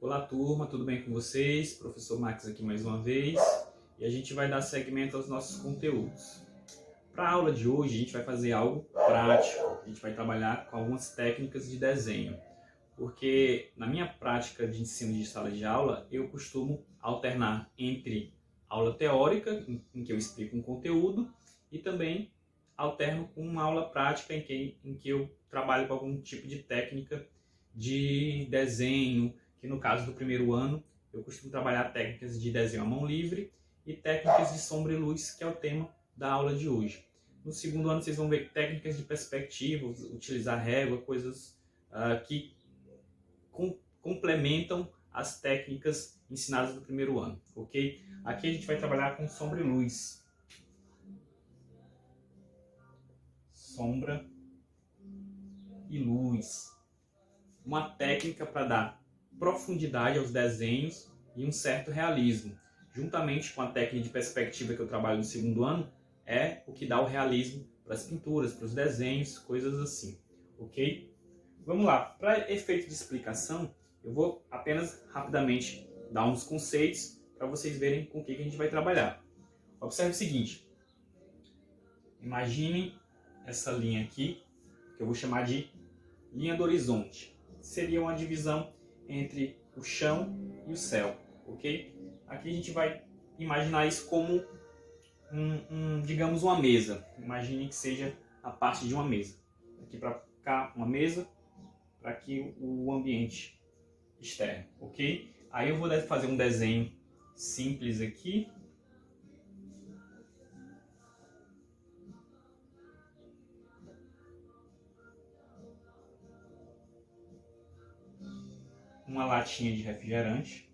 Olá turma, tudo bem com vocês? Professor Max aqui mais uma vez e a gente vai dar seguimento aos nossos conteúdos. Para a aula de hoje a gente vai fazer algo prático, a gente vai trabalhar com algumas técnicas de desenho, porque na minha prática de ensino de sala de aula eu costumo alternar entre aula teórica, em que eu explico um conteúdo, e também alterno com uma aula prática em que eu trabalho com algum tipo de técnica de desenho, que no caso do primeiro ano eu costumo trabalhar técnicas de desenho à mão livre e técnicas de sombra e luz, que é o tema da aula de hoje. No segundo ano vocês vão ver técnicas de perspectiva, utilizar régua, coisas que complementam as técnicas ensinadas no primeiro ano, ok? Aqui a gente vai trabalhar com sombra e luz. Sombra e luz. Uma técnica para dar profundidade aos desenhos e um certo realismo. Juntamente com a técnica de perspectiva que eu trabalho no segundo ano, é o que dá o realismo para as pinturas, para os desenhos, coisas assim, ok? Vamos lá, para efeito de explicação, eu vou apenas rapidamente dar uns conceitos para vocês verem com o que a gente vai trabalhar. Observe o seguinte, imagine essa linha aqui, que eu vou chamar de linha do horizonte. Seria uma divisão entre o chão e o céu, ok? Aqui a gente vai imaginar isso como digamos, uma mesa. Imagine que seja a parte de uma mesa. Aqui para cá uma mesa, para aqui o ambiente externo, ok? Aí eu vou fazer um desenho simples aqui. Uma latinha de refrigerante.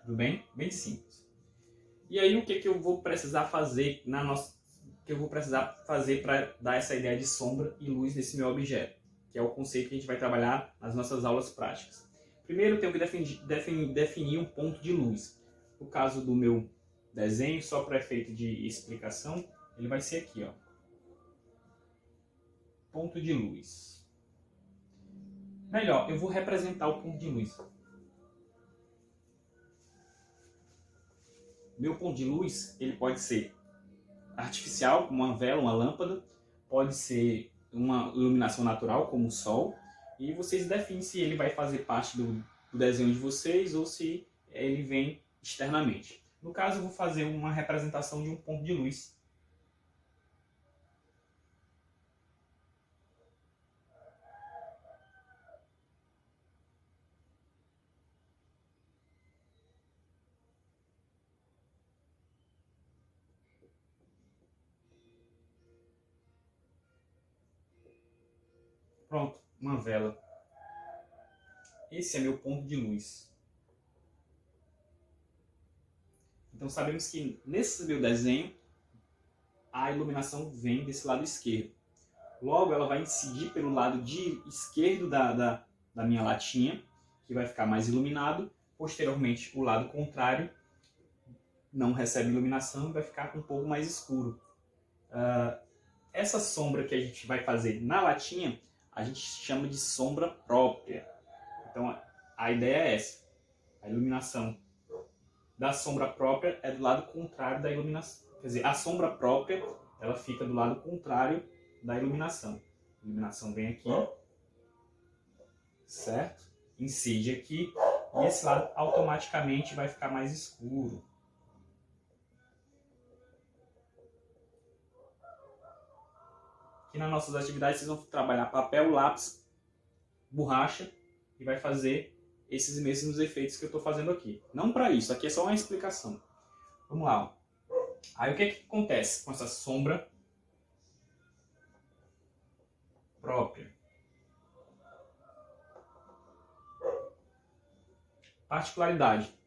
Tudo bem? Bem simples. E aí o que eu vou precisar fazer para dar essa ideia de sombra e luz nesse meu objeto, que é o conceito que a gente vai trabalhar nas nossas aulas práticas. Primeiro eu tenho que definir um ponto de luz. No caso do meu desenho, só para efeito de explicação, ele vai ser aqui, ó. Ponto de luz. Melhor, eu vou representar o ponto de luz. Meu ponto de luz, ele pode ser artificial, como uma vela, uma lâmpada, pode ser uma iluminação natural, como o sol, e vocês definem se ele vai fazer parte do desenho de vocês ou se ele vem externamente. No caso, eu vou fazer uma representação de um ponto de luz. Pronto, uma vela. Esse é meu ponto de luz. Então sabemos que nesse meu desenho a iluminação vem desse lado esquerdo. Logo ela vai incidir pelo lado esquerdo da minha latinha, que vai ficar mais iluminado. Posteriormente o lado contrário não recebe iluminação e vai ficar um pouco mais escuro. Essa sombra que a gente vai fazer na latinha, a gente chama de sombra própria. Então a ideia é essa. A iluminação da sombra própria é do lado contrário da iluminação. Quer dizer, a sombra própria ela fica do lado contrário da iluminação. A iluminação vem aqui, certo? Incide aqui e esse lado automaticamente vai ficar mais escuro. Aqui nas nossas atividades vocês vão trabalhar papel, lápis, borracha e vai fazer esses mesmos efeitos que eu estou fazendo aqui. Não para isso, aqui é só uma explicação. Vamos lá. Aí o que acontece com essa sombra própria? Particularidade.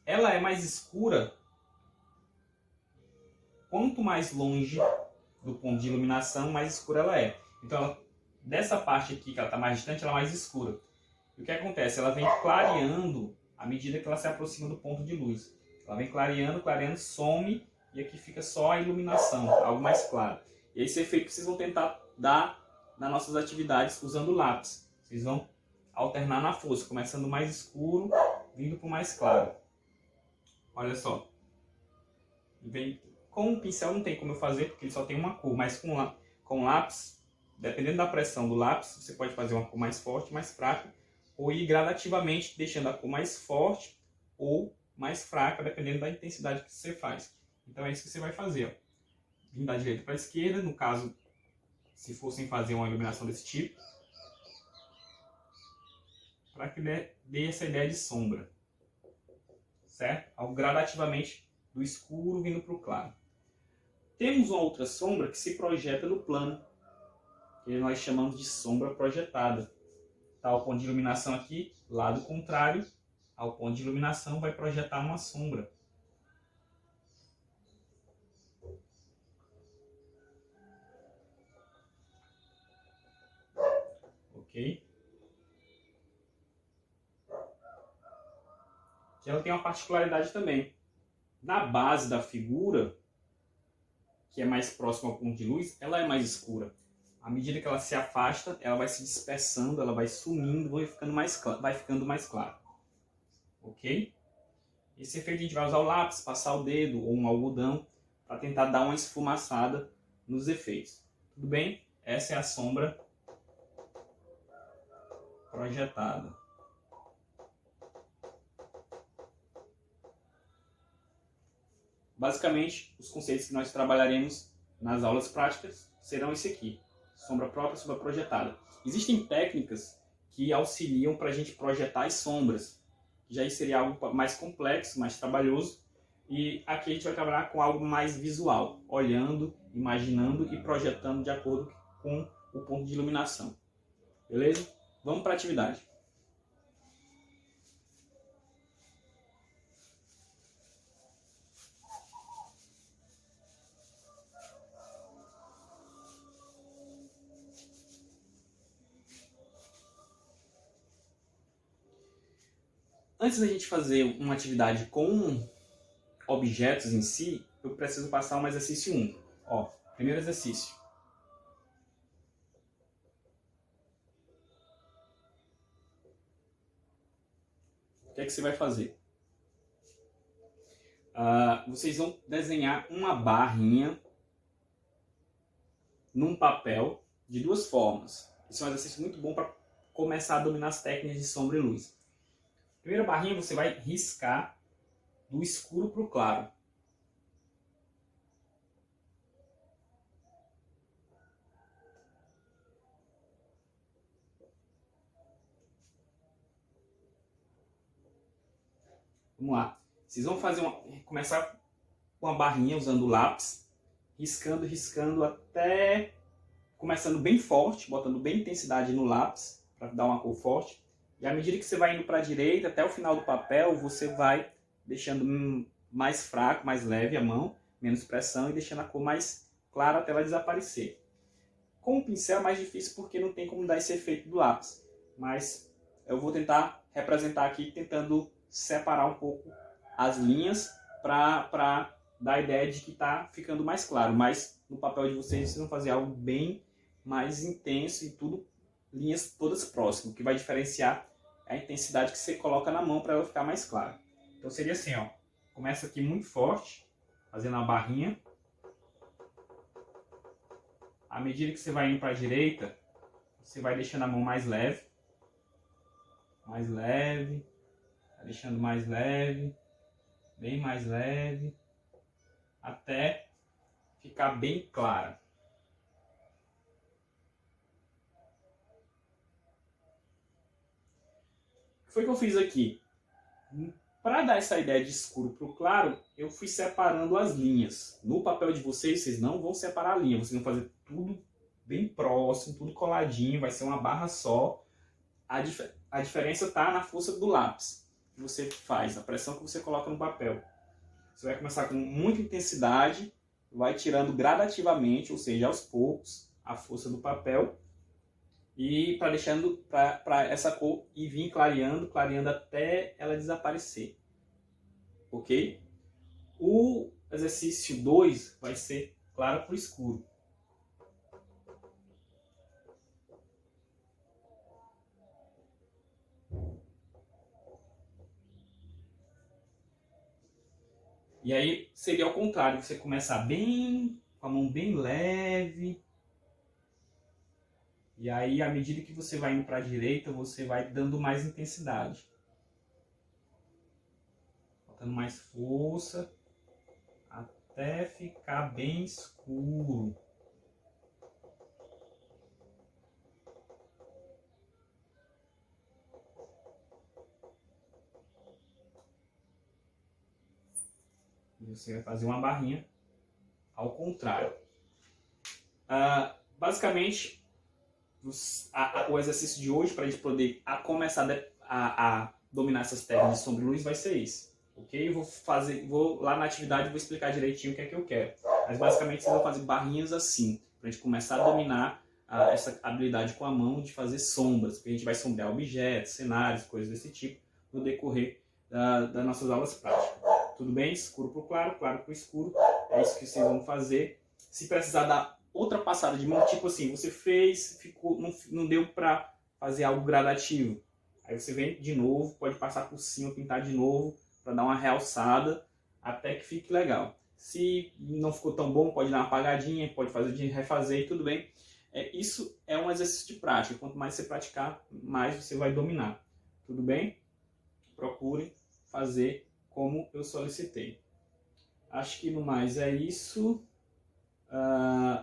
Ela é mais escura quanto mais longe do ponto de iluminação, mais escura ela é. Então, dessa parte aqui, que ela está mais distante, ela é mais escura. E o que acontece? Ela vem clareando à medida que ela se aproxima do ponto de luz. Ela vem clareando, clareando, some, e aqui fica só a iluminação, algo mais claro. E esse efeito que vocês vão tentar dar nas nossas atividades usando lápis. Vocês vão alternar na força, começando mais escuro, vindo para o mais claro. Olha só. Com o pincel não tem como eu fazer, porque ele só tem uma cor, mas com lápis, dependendo da pressão do lápis, você pode fazer uma cor mais forte, mais fraca, ou ir gradativamente deixando a cor mais forte ou mais fraca, dependendo da intensidade que você faz. Então é isso que você vai fazer. Ó. Vim da direita para a esquerda, no caso, se fossem fazer uma iluminação desse tipo, para que dê essa ideia de sombra. Certo? Algo gradativamente do escuro vindo para o claro. Temos uma outra sombra que se projeta no plano, que nós chamamos de sombra projetada. Tá o ponto de iluminação aqui, lado contrário ao ponto de iluminação, vai projetar uma sombra. Ok? Que ela tem uma particularidade também. Na base da figura, que é mais próxima ao ponto de luz, ela é mais escura. À medida que ela se afasta, ela vai se dispersando, ela vai sumindo, vai ficando mais claro. Ok? Esse efeito a gente vai usar o lápis, passar o dedo ou um algodão para tentar dar uma esfumaçada nos efeitos. Tudo bem? Essa é a sombra projetada. Basicamente, os conceitos que nós trabalharemos nas aulas práticas serão esse aqui. Sombra própria, sombra projetada. Existem técnicas que auxiliam para a gente projetar as sombras. Já seria algo mais complexo, mais trabalhoso. E aqui a gente vai trabalhar com algo mais visual. Olhando, imaginando e projetando de acordo com o ponto de iluminação. Beleza? Vamos para a atividade. Antes da gente fazer uma atividade com objetos em si, eu preciso passar um exercício 1. Ó, primeiro exercício. O que é que você vai fazer? Vocês vão desenhar uma barrinha num papel de duas formas. Esse é um exercício muito bom para começar a dominar as técnicas de sombra e luz. Primeira barrinha você vai riscar do escuro para o claro. Vamos lá. Vocês vão começar com uma barrinha usando o lápis, riscando até começando bem forte, botando bem intensidade no lápis para dar uma cor forte. E à medida que você vai indo para a direita, até o final do papel, você vai deixando mais fraco, mais leve a mão, menos pressão e deixando a cor mais clara até ela desaparecer. Com o pincel é mais difícil porque não tem como dar esse efeito do lápis. Mas eu vou tentar representar aqui, tentando separar um pouco as linhas para dar a ideia de que está ficando mais claro. Mas no papel de vocês vão fazer algo bem mais intenso e tudo linhas todas próximas. O que vai diferenciar é a intensidade que você coloca na mão para ela ficar mais clara. Então seria assim, ó. Começa aqui muito forte, fazendo uma barrinha. À medida que você vai indo para a direita, você vai deixando a mão mais leve. Mais leve. Vai deixando mais leve. Bem mais leve. Até ficar bem clara. O que foi que eu fiz aqui? Para dar essa ideia de escuro para o claro, eu fui separando as linhas. No papel de vocês, vocês não vão separar a linha. Vocês vão fazer tudo bem próximo, tudo coladinho. Vai ser uma barra só. A diferença está na força do lápis que você faz, a pressão que você coloca no papel. Você vai começar com muita intensidade, vai tirando gradativamente, ou seja, aos poucos, a força do papel. E para deixando para essa cor e vir clareando até ela desaparecer. Ok? O exercício 2 vai ser claro para o escuro. E aí seria ao contrário, você começar bem, com a mão bem leve. E aí, à medida que você vai indo para a direita, você vai dando mais intensidade. Botando mais força, até ficar bem escuro. E você vai fazer uma barrinha ao contrário. Basicamente, o exercício de hoje, para a gente poder começar a dominar essas técnicas de sombra e luz, vai ser esse. Ok? Eu vou lá na atividade e vou explicar direitinho o que é que eu quero. Mas basicamente vocês vão fazer barrinhas assim, para a gente começar a dominar essa habilidade com a mão de fazer sombras, porque a gente vai sombrear objetos, cenários, coisas desse tipo, no decorrer das nossas aulas práticas. Tudo bem? Escuro para o claro, claro para o escuro. É isso que vocês vão fazer. Se precisar dar outra passada de mão, tipo assim, você fez, ficou, não deu para fazer algo gradativo. Aí você vem de novo, pode passar por cima, pintar de novo, para dar uma realçada, até que fique legal. Se não ficou tão bom, pode dar uma apagadinha, pode fazer de refazer e tudo bem. Isso é um exercício de prática. Quanto mais você praticar, mais você vai dominar. Tudo bem? Procure fazer como eu solicitei. Acho que no mais é isso.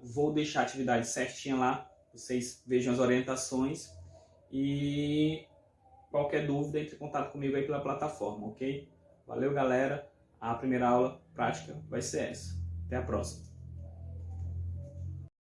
Vou deixar a atividade certinha lá. Vocês vejam as orientações. E qualquer dúvida, entre em contato comigo aí pela plataforma, ok? Valeu, galera. A primeira aula prática vai ser essa. Até a próxima.